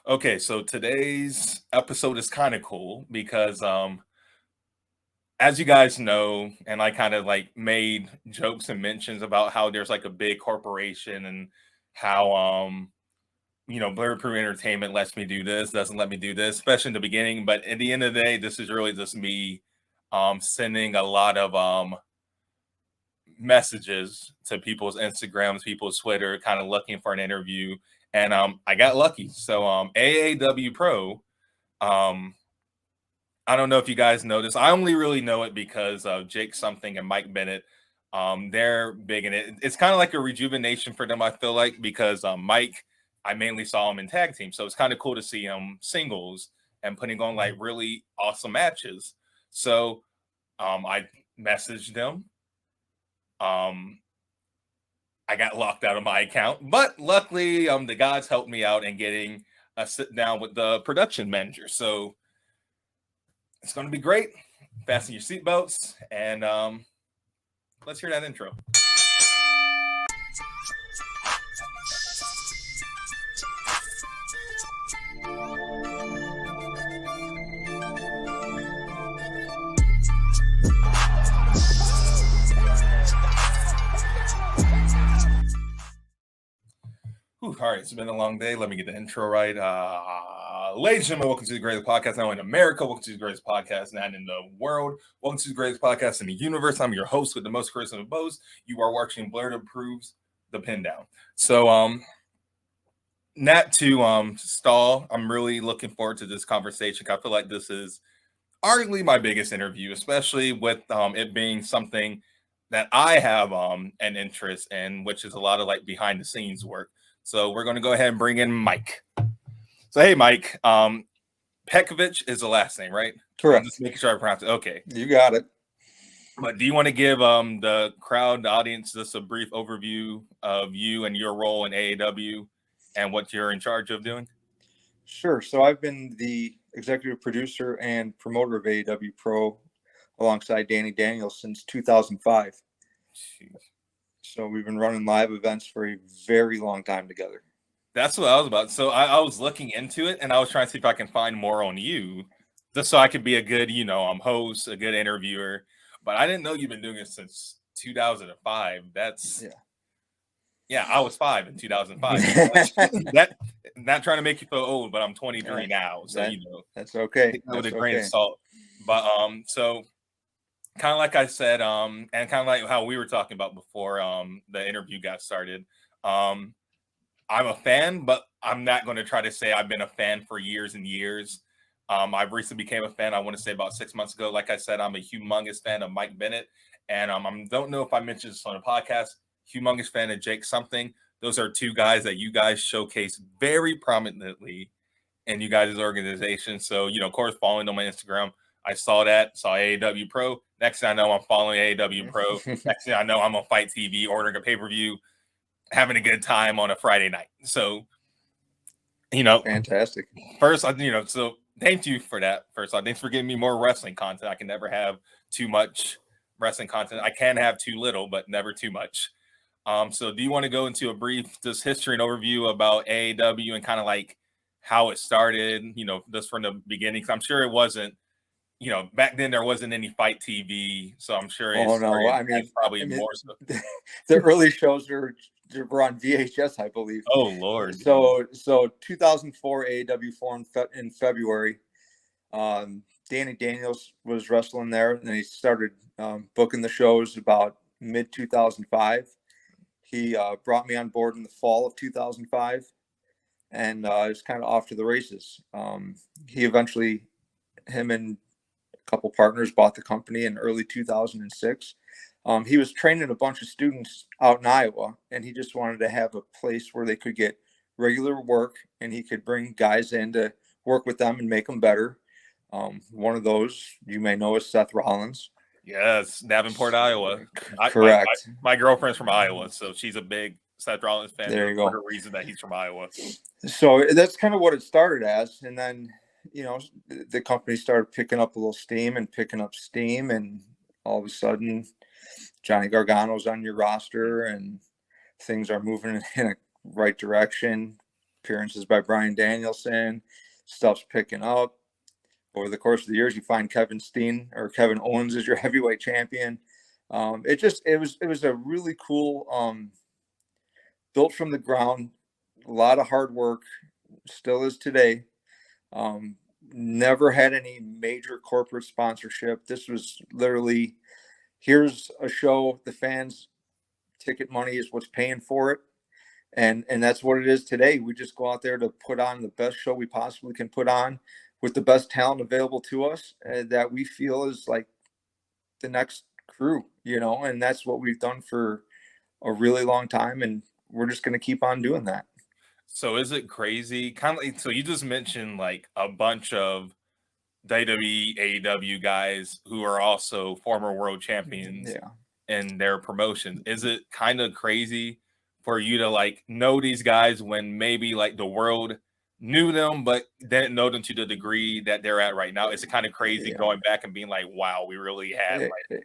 Okay, so today's episode is kind of cool because as you guys know, and I kind of like made jokes and mentions about how there's like a big corporation and how Blurred Entertainment lets me do this, doesn't let me do this, especially in the beginning. But at the end of the day, this is really just me sending a lot of messages to people's Instagrams, people's Twitter, kind of looking for an interview. And I got lucky. So AAW Pro, um, I don't know if you guys know this. I only really know it because of Jake Something and Mike Bennett. They're big in it. It's kind of like a rejuvenation for them, I feel like, because Mike, I mainly saw him in tag team. So it's kind of cool to see him singles and putting on like really awesome matches. So I messaged them. I got locked out of my account, but luckily the guys helped me out in getting a sit down with the production manager. So it's going to be great. Fasten your seatbelts and let's hear that intro. All right, it's been a long day. Let me get the intro right. Ladies and gentlemen, welcome to the greatest podcast not only in America. Welcome to the greatest podcast not in the world. Welcome to the greatest podcast in the universe. I'm your host with the most charisma of bows. You are watching Blurred Approves the Pin Down. So, not to stall, I'm really looking forward to this conversation. I feel like this is arguably my biggest interview, especially with it being something that I have an interest in, which is a lot of like behind the scenes work. So we're going to go ahead and bring in Mike. So hey, Mike, Petkovich is the last name, right? Correct. I'm just making sure I pronounce it. Okay, you got it. But do you want to give the crowd, the audience, just a brief overview of you and your role in AAW and what you're in charge of doing? Sure. So I've been the executive producer and promoter of AAW Pro alongside Danny Daniels since 2005. Jeez. So we've been running live events for a very long time together. That's what I was about. So I was looking into it and I was trying to see if I can find more on you just so I could be a good, host, a good interviewer. But I didn't know you've been doing it since 2005. That's yeah, I was 5 in 2005. That not trying to make you feel old, but I'm 23 now, so that's okay. With a grain of salt. But so kind of like I said, and kind of like how we were talking about before the interview got started. I'm a fan, but I'm not going to try to say I've been a fan for years and years. I've recently became a fan, I want to say about 6 months ago. Like I said, I'm a humongous fan of Mike Bennett. And I don't know if I mentioned this on the podcast, humongous fan of Jake Something. Those are two guys that you guys showcase very prominently in you guys' organization. So, of course, following them on Instagram, I saw AAW Pro. Next thing I know, I'm following AAW Pro. Next thing I know, I'm on Fight TV, ordering a pay-per-view, having a good time on a Friday night. So, fantastic. First, so thank you for that. First off, thanks for giving me more wrestling content. I can never have too much wrestling content. I can have too little, but never too much. So do you want to go into a brief just history and overview about AAW and kind of like how it started, just from the beginning? Because I'm sure it wasn't, back then there wasn't any Fight TV. So I'm sure probably more so. The early shows were on VHS, I believe. Oh, Lord. So 2004 AAW formed in February. Danny Daniels was wrestling there, and he started booking the shows about mid 2005. He brought me on board in the fall of 2005, and it was kind of off to the races. He eventually, him and a couple partners bought the company in early 2006. He was training a bunch of students out in Iowa, and he just wanted to have a place where they could get regular work, and he could bring guys in to work with them and make them better. One of those you may know is Seth Rollins. Yes, Davenport, Iowa. Correct. My girlfriend's from Iowa, so she's a big Seth Rollins fan. There you go. For the reason that he's from Iowa. So that's kind of what it started as, and then the company started picking up a little steam, and all of a sudden, Johnny Gargano's on your roster, and things are moving in a right direction. appearances by Bryan Danielson. Stuff's picking up. Over the course of the years, you find Kevin Owens as your heavyweight champion. It was a really cool, built from the ground, a lot of hard work, still is today. Never had any major corporate sponsorship. This was literally, here's a show, the fans' ticket money is what's paying for it. And that's what it is today. We just go out there to put on the best show we possibly can put on with the best talent available to us, that we feel is like the next crew, and that's what we've done for a really long time. And we're just going to keep on doing that. So is it crazy? Kind of like, so you just mentioned like a bunch of WWE, AEW guys who are also former world champions in their promotion. Is it kind of crazy for you to like know these guys when maybe like the world knew them but didn't know them to the degree that they're at right now? Is it kind of crazy going back and being like, wow, we really had like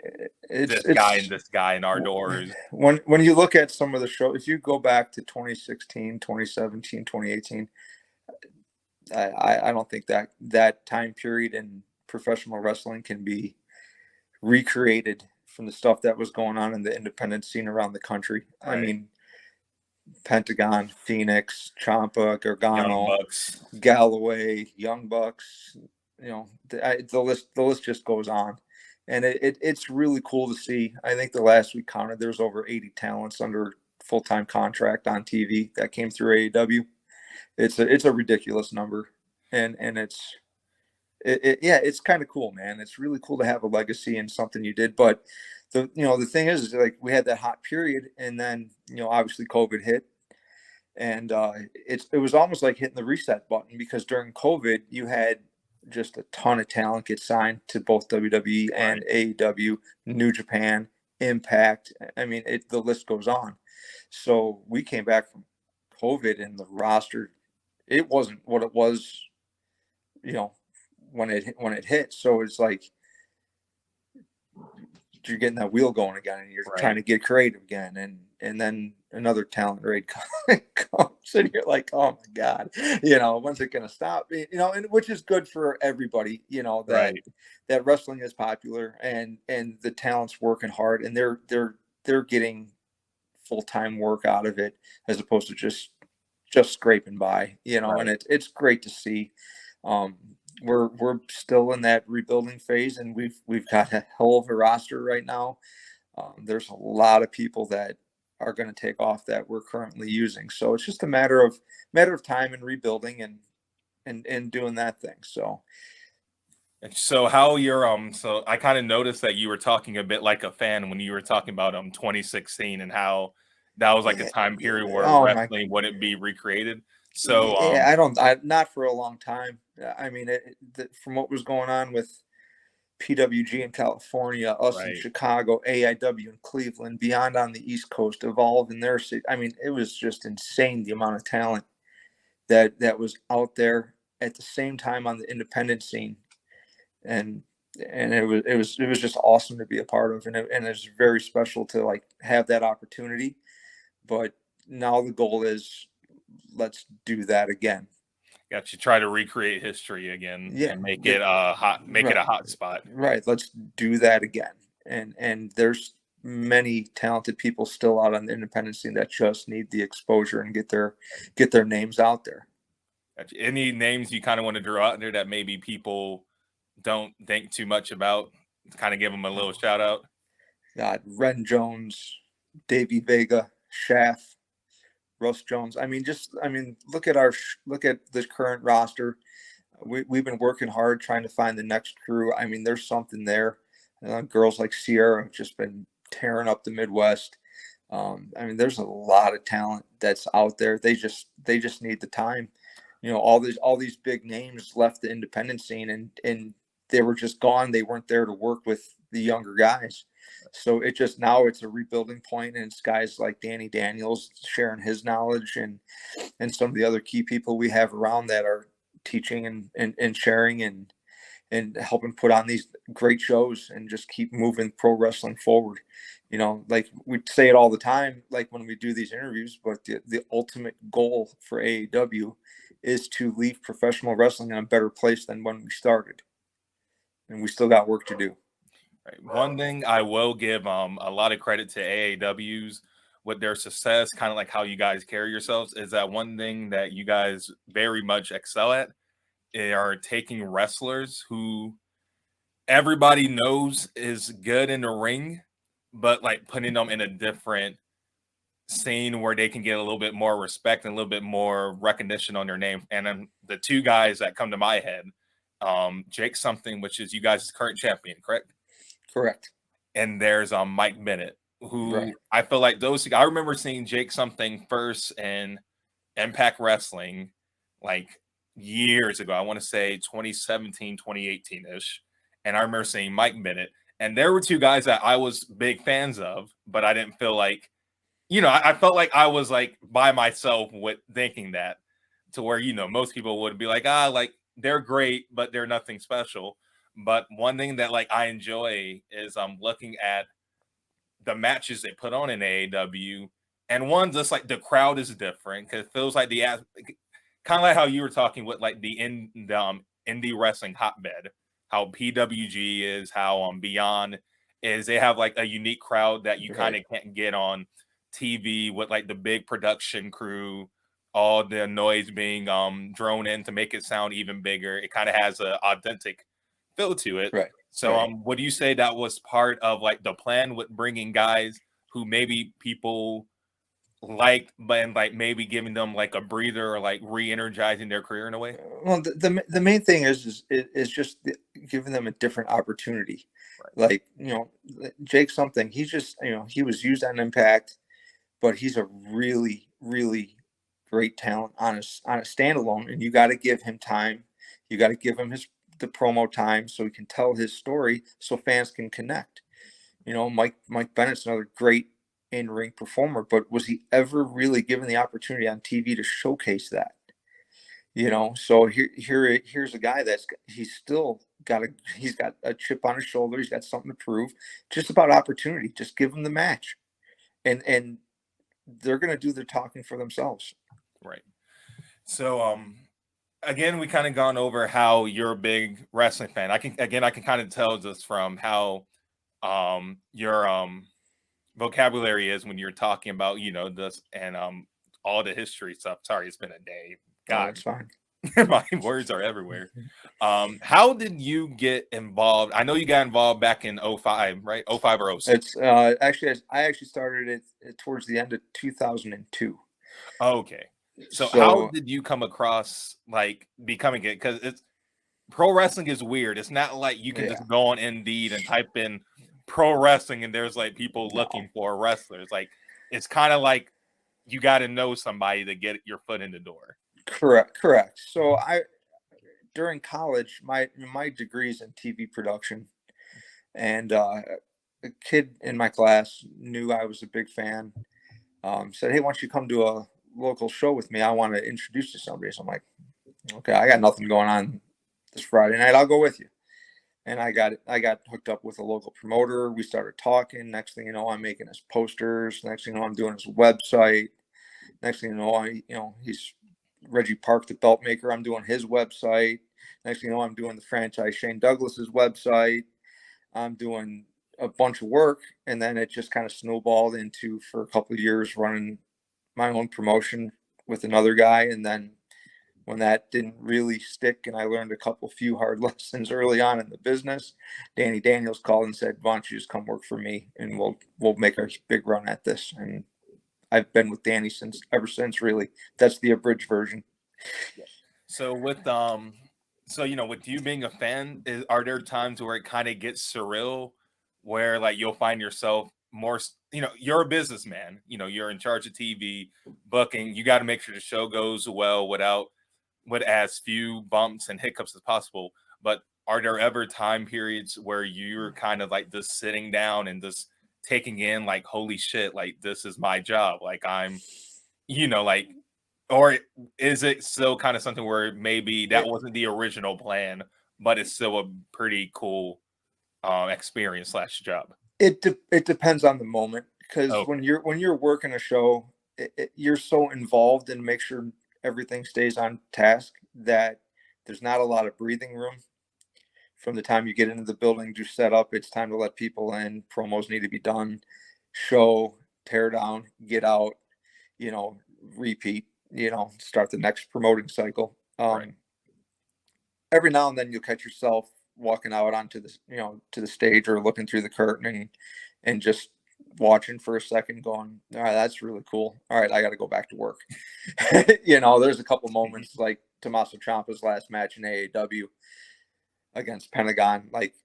this guy in our doors? When you look at some of the shows, if you go back to 2016, 2017, 2018, I don't think that time period in professional wrestling can be recreated from the stuff that was going on in the independent scene around the country. Right. I mean, Pentagon, Phoenix, Ciampa, Gargano, Galloway, Young Bucks, the list just goes on. And it's really cool to see. I think the last we counted, there's over 80 talents under full-time contract on TV that came through AEW. It's a ridiculous number. And it's kind of cool, man. It's really cool to have a legacy in something you did. But the thing is like we had that hot period, and then obviously COVID hit, and it was almost like hitting the reset button, because during COVID you had just a ton of talent get signed to both WWE and AEW, New Japan, Impact. I mean, the list goes on. So we came back from COVID, and the roster, it wasn't what it was, when it hit. So it's like you're getting that wheel going again, and you're trying to get creative again, and then another talent raid comes, and you're like, oh my God, when's it gonna stop? And which is good for everybody, that wrestling is popular, and the talent's working hard, and they're getting full-time work out of it, as opposed to just scraping by, and it's great to see. We're still in that rebuilding phase, and we've got a hell of a roster right now. There's a lot of people that are going to take off that we're currently using. So it's just a matter of time and rebuilding and doing that thing. So how you're so I kind of noticed that you were talking a bit like a fan when you were talking about 2016 and how that was like a time period where wrestling wouldn't be recreated. So not for a long time. I mean, from what was going on with PWG in California, us in Chicago, AIW in Cleveland, Beyond on the East Coast, Evolve in their city. I mean, it was just insane, the amount of talent that was out there at the same time on the independent scene, and it was just awesome to be a part of, and it's very special to like have that opportunity. But now the goal is, let's do that again. Got you. Try to recreate history again, and make it a hot spot. Right. Let's do that again. And there's many talented people still out on the independent scene that just need the exposure and get their names out there. Any names you kind of want to draw out there that maybe people don't think too much about? Kind of give them a little shout out. God, Ren Jones, Davey Vega, Shaft, Russ Jones. I mean, look at this current roster. We've been working hard trying to find the next crew. I mean, there's something there. Girls like Sierra have just been tearing up the Midwest. I mean, there's a lot of talent that's out there. They just need the time. All these big names left the independent scene, and they were just gone. They weren't there to work with the younger guys. So now it's a rebuilding point, and it's guys like Danny Daniels sharing his knowledge, and some of the other key people we have around that are teaching and sharing and helping put on these great shows and just keep moving pro wrestling forward. You know, like we say it all the time, like when we do these interviews, but the ultimate goal for AAW is to leave professional wrestling in a better place than when we started. And we still got work to do. Right. One thing I will give a lot of credit to AAW's with their success, kind of like how you guys carry yourselves, is that one thing that you guys very much excel at are taking wrestlers who everybody knows is good in the ring, but like putting them in a different scene where they can get a little bit more respect and a little bit more recognition on their name. And then the two guys that come to my head, Jake something, which is you guys' current champion, correct? Correct. And there's Mike Bennett, Right. who I feel like those. I remember seeing Jake something first in Impact Wrestling, like years ago. I want to say 2017, 2018 ish. And I remember seeing Mike Bennett, and there were two guys that I was big fans of, but I didn't feel like, I felt like I was like by myself with thinking that, to where, most people would be like, like they're great, but they're nothing special. But one thing that like I enjoy is looking at the matches they put on in AAW, and one just like the crowd is different because it feels like kind of like how you were talking with like the indie wrestling hotbed, how PWG is, how Beyond is. They have like a unique crowd that you kind of can't get on TV with like the big production crew, all the noise being drone in to make it sound even bigger. It kind of has an authentic feel to it. Right. So Right. would you say that was part of like the plan with bringing guys who maybe people like, but like maybe giving them like a breather or like re-energizing their career in a way? Well, the main thing is just giving them a different opportunity. Right. Like, Jake something, he's just, he was used on Impact, but he's a really, really great talent on a standalone, and you got to give him time. You got to give him the promo time so he can tell his story so fans can connect. Mike Bennett's another great in-ring performer, but was he ever really given the opportunity on TV to showcase that? So here's a guy he's got a chip on his shoulder. He's got something to prove. Just about opportunity. Just give him the match, and they're gonna do the talking for themselves. Right. So again, we kind of gone over how you're a big wrestling fan. I can kind of tell just from how your vocabulary is when you're talking about this and all the history stuff. Sorry, it's been a day. No, God, that's fine. my words are everywhere. How did you get involved? I know you got involved back in 05, right? 05 or 06. It's actually I actually started it towards the end of 2002. Okay. So how So did you come across like becoming it? Because it's pro wrestling is weird. It's not like you can yeah, just go on Indeed and type in pro wrestling and there's like people no, looking for wrestlers. Like it's kind of like you got to know somebody to get your foot in the door. correct. So during college, my degree's in TV production, and a kid in my class knew I was a big fan. Said, "Hey, why don't you come to a local show with me? I want to introduce you to somebody." So I'm like, "Okay, I got nothing going on this Friday night. I'll go with you." And I got hooked up with a local promoter. We started talking. Next thing you know, I'm making his posters. Next thing you know, I'm doing his website. Next thing you know, he's Reggie Park, the belt maker. I'm doing his website. Next thing you know, I'm doing the franchise Shane Douglas's website. I'm doing a bunch of work, and then it just kind of snowballed into, for a couple of years, running my own promotion with another guy. And then when that didn't really stick and I learned a few hard lessons early on in the business, Danny Daniels called and said, "Why don't you just come work for me and we'll make a big run at this." And I've been with Danny ever since, really. That's the abridged version. So with with you being a fan, are there times where it kind of gets surreal, where like you'll find yourself more, you're a businessman, you're in charge of TV booking, you got to make sure the show goes well with as few bumps and hiccups as possible. But are there ever time periods where you're kind of like just sitting down and just taking in like, holy shit, like this is my job, like I'm, like, or is it still kind of something where maybe that It, wasn't the original plan, but it's still a pretty cool experience / job? It depends on the moment, because Okay. when you're working a show, you're so involved in make sure everything stays on task that there's not a lot of breathing room. From the time you get into the building to set up, it's time to let people in. Promos need to be done. Show, tear down, get out. Repeat. Start the next promoting cycle. Right. Every now and then you'll catch yourself walking out onto the to the stage or looking through the curtain and just watching for a second, going, all right, that's really cool. All right, I got to go back to work. There's a couple moments like Tommaso Ciampa's last match in AAW against Pentagon, like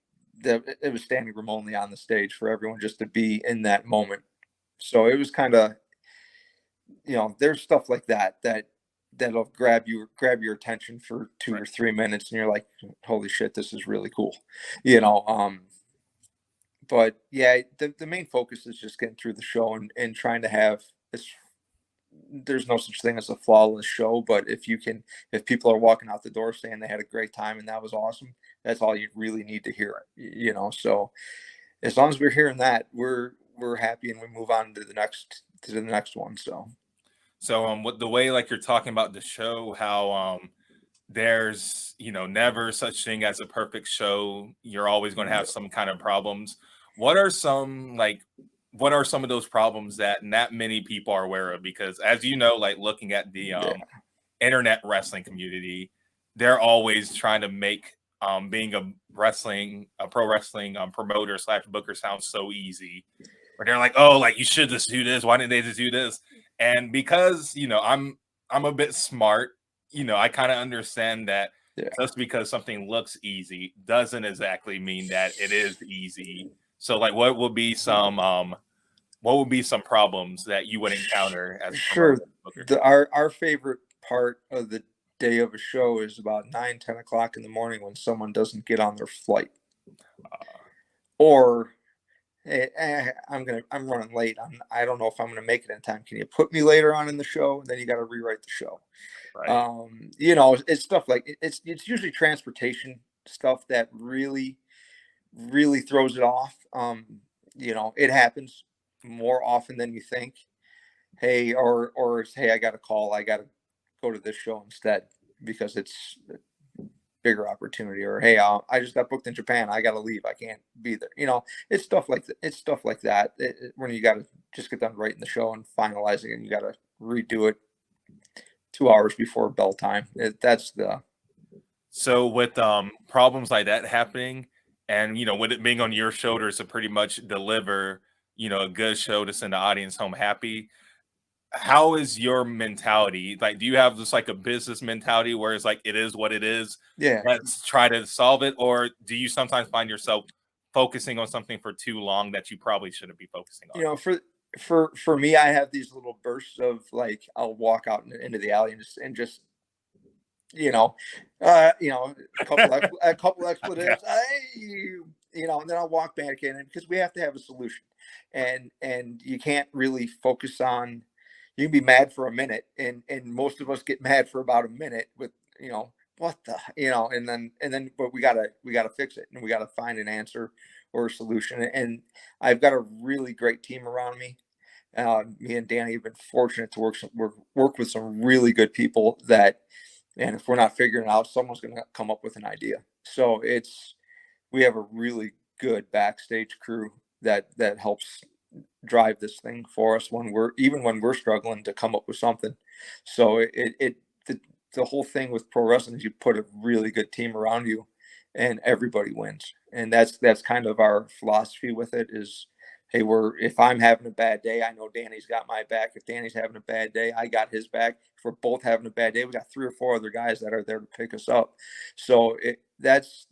it was standing room only on the stage for everyone just to be in that moment. So it was kind of, there's stuff like that'll grab your attention for 2 or 3 minutes, and you're like, holy shit, this is really cool. But yeah, the main focus is just getting through the show and trying to have this. There's no such thing as a flawless show, but if people are walking out the door saying they had a great time and that was awesome, that's all you really need to hear. So as long as we're hearing that, we're happy, and we move on to the next one. So with the way like you're talking about the show, how there's never such thing as a perfect show. You're always going to have some kind of problems. What are some of those problems that not many people are aware of? Because as you know, like looking at the internet wrestling community, they're always trying to make being a pro wrestling promoter / booker sounds so easy. Or they're like, oh, like you should just do this. Why didn't they just do this? And because I'm a bit smart, I kind of understand that just because something looks easy doesn't exactly mean that it is easy. So like what would be some problems that you would encounter as a Sure. promoter? Our favorite part of the day of a show is about 9-10 o'clock in the morning when someone doesn't get on their flight, or hey, I'm running late. I don't know if I'm gonna make it in time. Can you put me later on in the show? And then you got to rewrite the show. Right. It's stuff like it's usually transportation stuff that really throws it off. It happens more often than you think. Hey, or it's, hey, I got a call. I got to go to this show instead because it's a bigger opportunity. Or hey, I just got booked in Japan. I got to leave. I can't be there. It's stuff like that. It's stuff like that. When you got to just get done writing the show and finalizing it, and you got to redo it 2 hours before bell time. So with problems like that happening, and with it being on your shoulders to pretty much deliver, a good show to send the audience home happy, how is your mentality? Like, do you have just like a business mentality where it's like it is what it is? Yeah. Let's try to solve it, or do you sometimes find yourself focusing on something for too long that you probably shouldn't be focusing on? For me, I have these little bursts of, like, I'll walk out into the alley and just a couple expletives, and then I'll walk back in, because we have to have a solution, and you can't really focus on. You can be mad for a minute, and most of us get mad for about a minute with what the and then but we gotta fix it, and we gotta find an answer or a solution. And I've got a really great team around me. Me and Danny have been fortunate to work with some really good people and if we're not figuring it out, someone's going to come up with an idea. So we have a really good backstage crew that helps drive this thing for us when we're struggling to come up with something. So the whole thing with pro wrestling is you put a really good team around you, and everybody wins. And that's kind of our philosophy with it is, hey, if I'm having a bad day, I know Danny's got my back. If Danny's having a bad day, I got his back. If we're both having a bad day, we got 3 or 4 other guys that are there to pick us up. So that's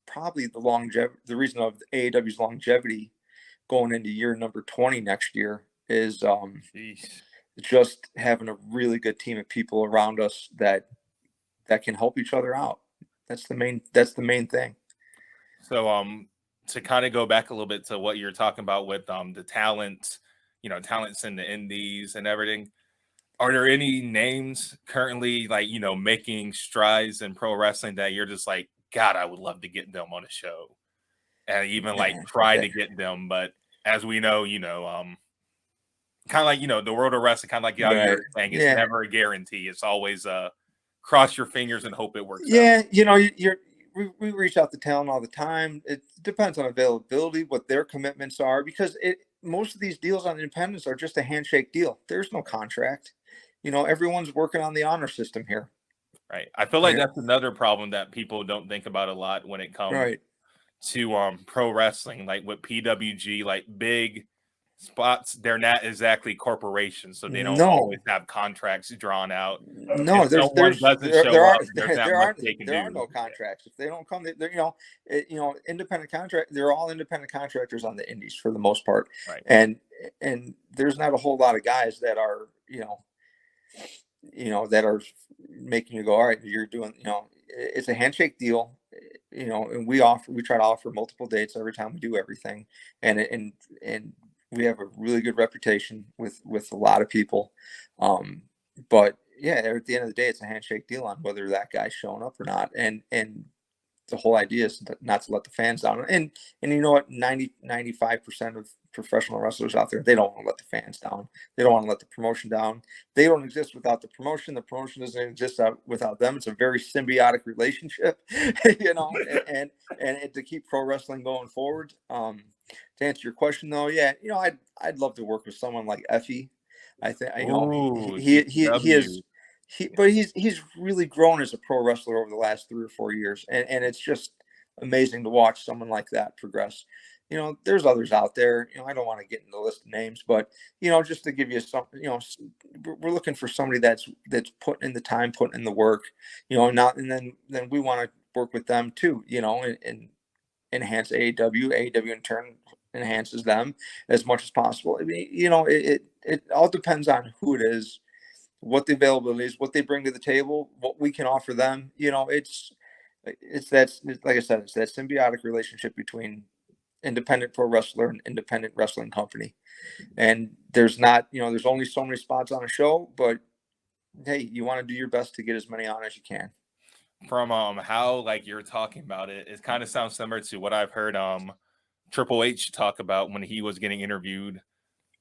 probably the reason of AEW's longevity going into year number 20 next year is just having a really good team of people around us that can help each other out. That's the main thing. So to kind of go back a little bit to what you're talking about with the talents in the indies and everything. Are there any names currently like making strides in pro wrestling that you're just like, God, I would love to get them on a show? and even like tried to get them, but as we know, kind of like the world of wrestling, kind of like how you're saying, it's never a guarantee. It's always cross your fingers and hope it works out. We reach out to talent all the time. It depends on availability, what their commitments are, because most of these deals on independents are just a handshake deal. There's no contract. Everyone's working on the honor system here. Right. I feel like that's another problem that people don't think about a lot when it comes to pro wrestling, like with PWG, like big spots, they're not exactly corporations, so they don't always have contracts drawn out. No, if someone doesn't show up, there's not much they can do. There are no contracts. If they don't come, they're independent contract. They're all independent contractors on the indies for the most part, and there's not a whole lot of guys that are that are making you go, all right, you're doing, it's a handshake deal, and we try to offer multiple dates every time we do everything, and we have a really good reputation with a lot of people, but at the end of the day, it's a handshake deal on whether that guy's showing up or not, and the whole idea is not to let the fans down. And you know what, 95% of professional wrestlers out there, they don't want to let the fans down. They don't want to let the promotion down. They don't exist without the promotion. The promotion doesn't exist without them. It's a very symbiotic relationship, and to keep pro wrestling going forward. To answer your question though, I'd love to work with someone like Effie. I think he is. He's really grown as a pro wrestler over the last 3 or 4 years, and it's just amazing to watch someone like that progress. There's others out there. I don't want to get into the list of names, but just to give you some, we're looking for somebody that's putting in the time, putting in the work, and then we want to work with them too, and enhance AAW. AAW in turn enhances them as much as possible. I mean, it all depends on who it is, what the availability is, what they bring to the table, what we can offer them. It's like I said, it's that symbiotic relationship between independent pro wrestler and independent wrestling company. And there's only so many spots on a show, but hey, you want to do your best to get as many on as you can. From how like you're talking about it, it kind of sounds similar to what I've heard Triple H talk about when he was getting interviewed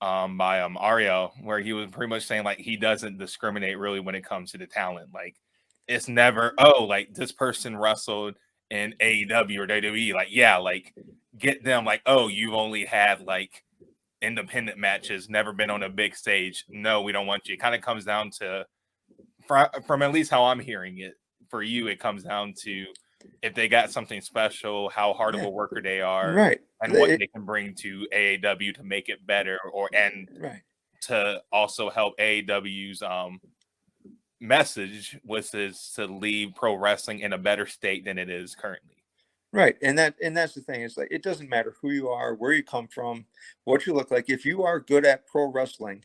by Ariel, where he was pretty much saying like he doesn't discriminate really when it comes to the talent. Like it's never like this person wrestled in AEW or WWE. Like like get them. Like you've only had like independent matches, never been on a big stage. No, we don't want you. It kind of comes down to from at least how I'm hearing it. For you, it comes down to if they got something special, how hard of a worker they are, and what they can bring to AAW to make it better, to also help AAW's message, which is to leave pro wrestling in a better state than it is currently. Right, and that's the thing. It's like it doesn't matter who you are, where you come from, what you look like. If you are good at pro wrestling,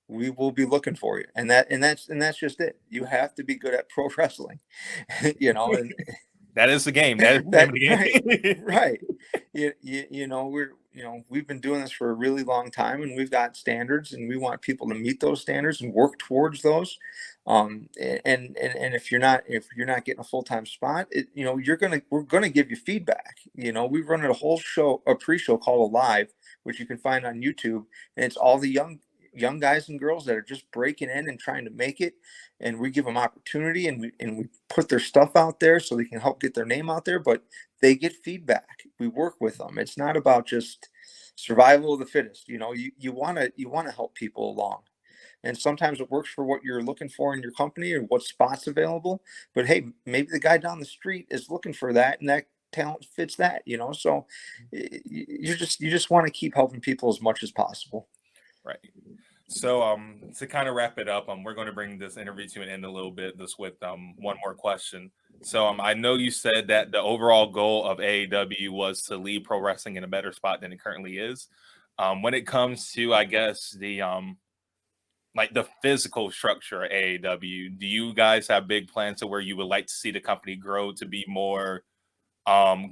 we will be looking for you, and that's just it. You have to be good at pro wrestling, and that is the game. That is the game. Right. We've been doing this for a really long time, and we've got standards, and we want people to meet those standards and work towards those. And if you're not getting a full-time spot, we're gonna give you feedback. We've run a whole show, a pre-show called Alive, which you can find on YouTube, and it's all the young guys and girls that are just breaking in and trying to make it, and we give them opportunity, and we put their stuff out there so they can help get their name out there, but they get feedback. We work with them. It's not about just survival of the fittest. You want to help people along, and sometimes it works for what you're looking for in your company or what spots available, but hey, maybe the guy down the street is looking for that, and that talent fits that, so you just want to keep helping people as much as possible. Right. So to kind of wrap it up, we're going to bring this interview to an end a little bit just with one more question. So I know you said that the overall goal of AAW was to leave pro wrestling in a better spot than it currently is. When it comes to, I guess, the like the physical structure of AAW, do you guys have big plans to where you would like to see the company grow to be more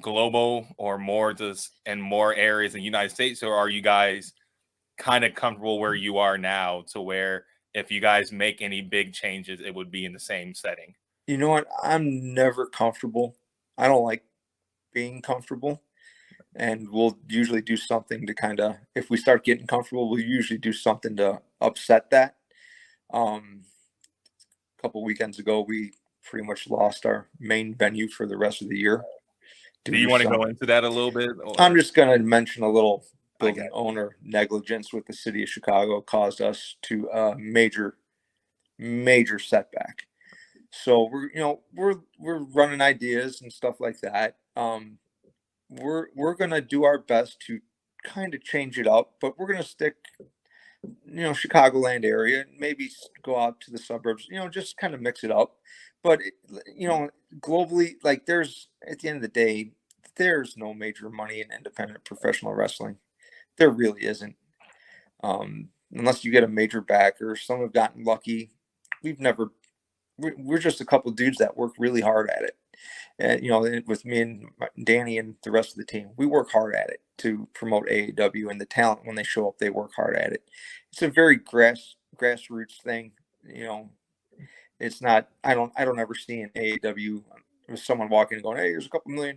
global or more just in more areas in the United States, or are you guys kind of comfortable where you are now to where if you guys make any big changes, it would be in the same setting? You know what? I'm never comfortable. I don't like being comfortable. and we'll usually do something to kind of, if we start getting comfortable, we'll usually do something to upset that. A couple weekends ago, we pretty much lost our main venue for the rest of the year. Do you want to go into that a little bit? Or? I'm just going to mention a little building owner negligence with the city of Chicago caused us to a major setback. So we're running ideas and stuff like that. We're going to do our best to kind of change it up, but we're going to stick, Chicagoland area, maybe go out to the suburbs, just kind of mix it up. But, globally, like there's, at the end of the day, there's no major money in independent professional wrestling. There really isn't. Unless you get a major backer. Some have gotten lucky. We're just a couple of dudes that work really hard at it. And, with me and Danny and the rest of the team, we work hard at it to promote AAW, and the talent, when they show up, they work hard at it. It's a very grassroots thing. It's not, I don't ever see an AAW with someone walking and going, "Hey, here's a couple $1 million.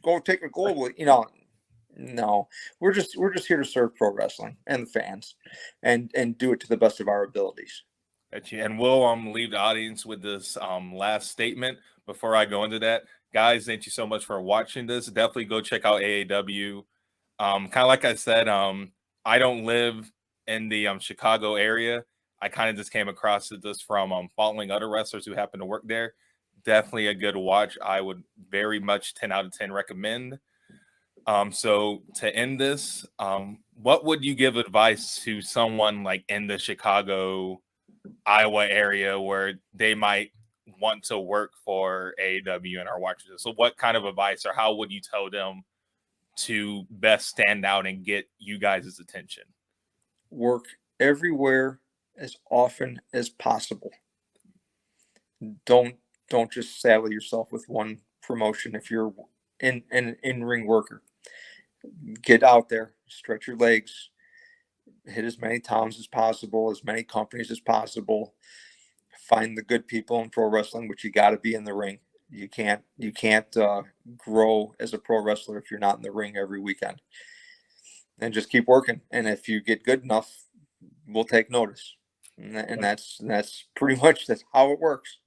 Go take it globally." No, we're just here to serve pro wrestling and the fans, and do it to the best of our abilities. And we'll leave the audience with this last statement before I go into that. Guys, thank you so much for watching this. Definitely go check out AAW. Kind of like I said, I don't live in the Chicago area. I kind of just came across this from following other wrestlers who happen to work there. Definitely a good watch. I would very much 10 out of 10 recommend. So to end this, what would you give advice to someone like in the Chicago, Iowa area where they might want to work for AEW and are watching this? So what kind of advice, or how would you tell them to best stand out and get you guys' attention? Work everywhere as often as possible. Don't just saddle yourself with one promotion. If you're an in-ring worker, get out there, stretch your legs, hit as many towns as possible, as many companies as possible. Find the good people in pro wrestling, but you got to be in the ring. You can't grow as a pro wrestler if you're not in the ring every weekend. And just keep working. And if you get good enough, we'll take notice. And that's pretty much how it works.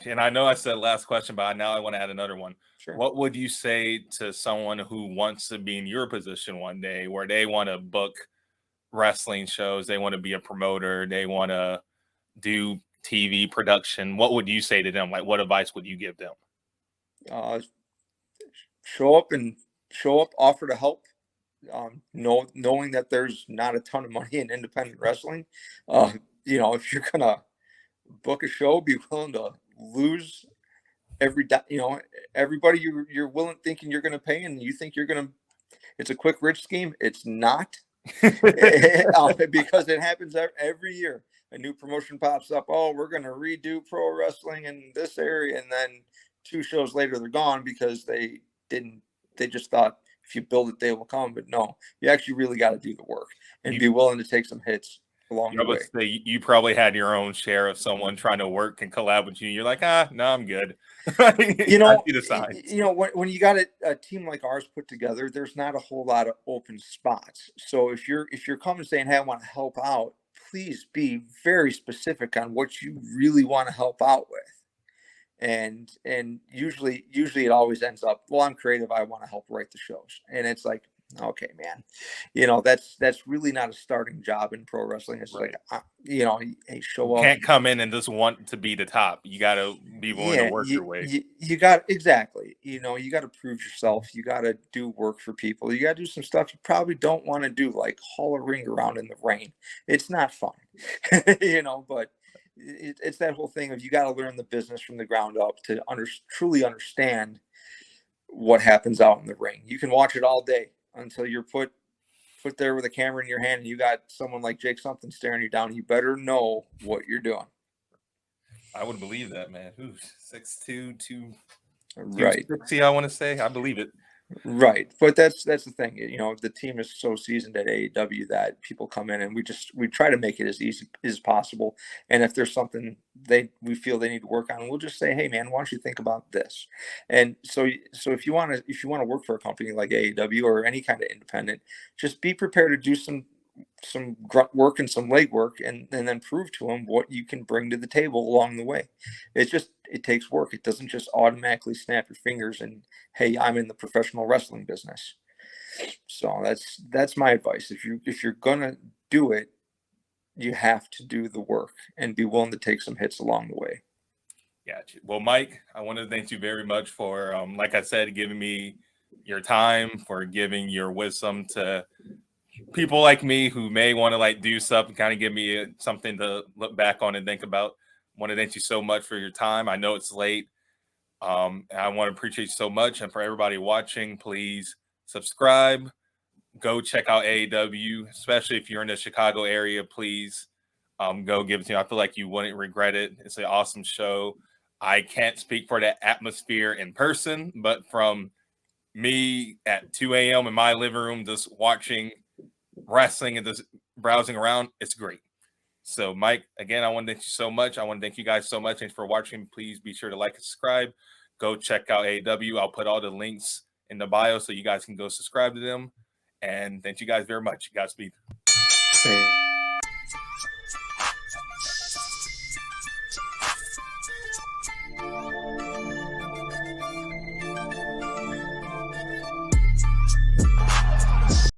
And I know I said last question, but now I want to add another one. Sure. What would you say to someone who wants to be in your position one day, where they want to book wrestling shows, they want to be a promoter, they want to do TV production? What would you say to them? Like, what advice would you give them? Show up, offer to help. Knowing that there's not a ton of money in independent wrestling, if you're gonna book a show, be willing to lose everybody you're willing, thinking you're gonna pay, and you think it's a quick rich scheme. It's not. Because it happens every year. A new promotion pops up. Oh, we're going to redo pro wrestling in this area. And then 2 shows later, they're gone because they just thought if you build it, they will come. But no, you actually really got to do the work and be willing to take some hits along the way. Say, you probably had your own share of someone trying to work and collab with you. You're like, no, I'm good. When you got a team like ours put together, there's not a whole lot of open spots. So if you're coming saying, "Hey, I want to help out," please be very specific on what you really want to help out with. And usually it always ends up, "Well, I'm creative. I want to help write the shows." And it's like, okay, man, that's really not a starting job in pro wrestling. It's right. Like, hey, show up. You can't come in and just want to be the top. You got to be willing to work your way. You got, exactly. You got to prove yourself. You got to do work for people. You got to do some stuff you probably don't want to do, like haul a ring around in the rain. It's not fun, but it's that whole thing of, you got to learn the business from the ground up to truly understand what happens out in the ring. You can watch it all day until you're put there with a camera in your hand and you got someone like Jake something staring you down. You better know what you're doing. I would believe that, man. 6'2", 260, right. I want to say. I believe it. Right. But that's the thing. You know, the team is so seasoned at AEW that people come in and we try to make it as easy as possible. And if there's something we feel they need to work on, we'll just say, hey man, why don't you think about this? And so if you want to work for a company like AEW or any kind of independent, just be prepared to do some grunt work and some leg work and then prove to them what you can bring to the table along the way. It takes work. It doesn't just automatically snap your fingers and, hey, I'm in the professional wrestling business. So that's my advice. If you're gonna do it, you have to do the work and be willing to take some hits along the way. Gotcha. Well, Mike, I want to thank you very much for, like I said, giving me your time, for giving your wisdom to people like me who may want to like do stuff and kind of give me something to look back on and think about. I want to thank you so much for your time. I know it's late. I want to appreciate you so much. And for everybody watching, please subscribe. Go check out AEW, especially if you're in the Chicago area. Please go give it to me. I feel like you wouldn't regret it. It's an awesome show. I can't speak for that atmosphere in person, but from me at 2 a.m. in my living room, just watching wrestling and just browsing around, it's great. So, Mike, again, I want to thank you so much. I want to thank you guys so much. Thanks for watching. Please be sure to like and subscribe. Go check out AEW. I'll put all the links in the bio so you guys can go subscribe to them. And thank you guys very much. Godspeed. Thank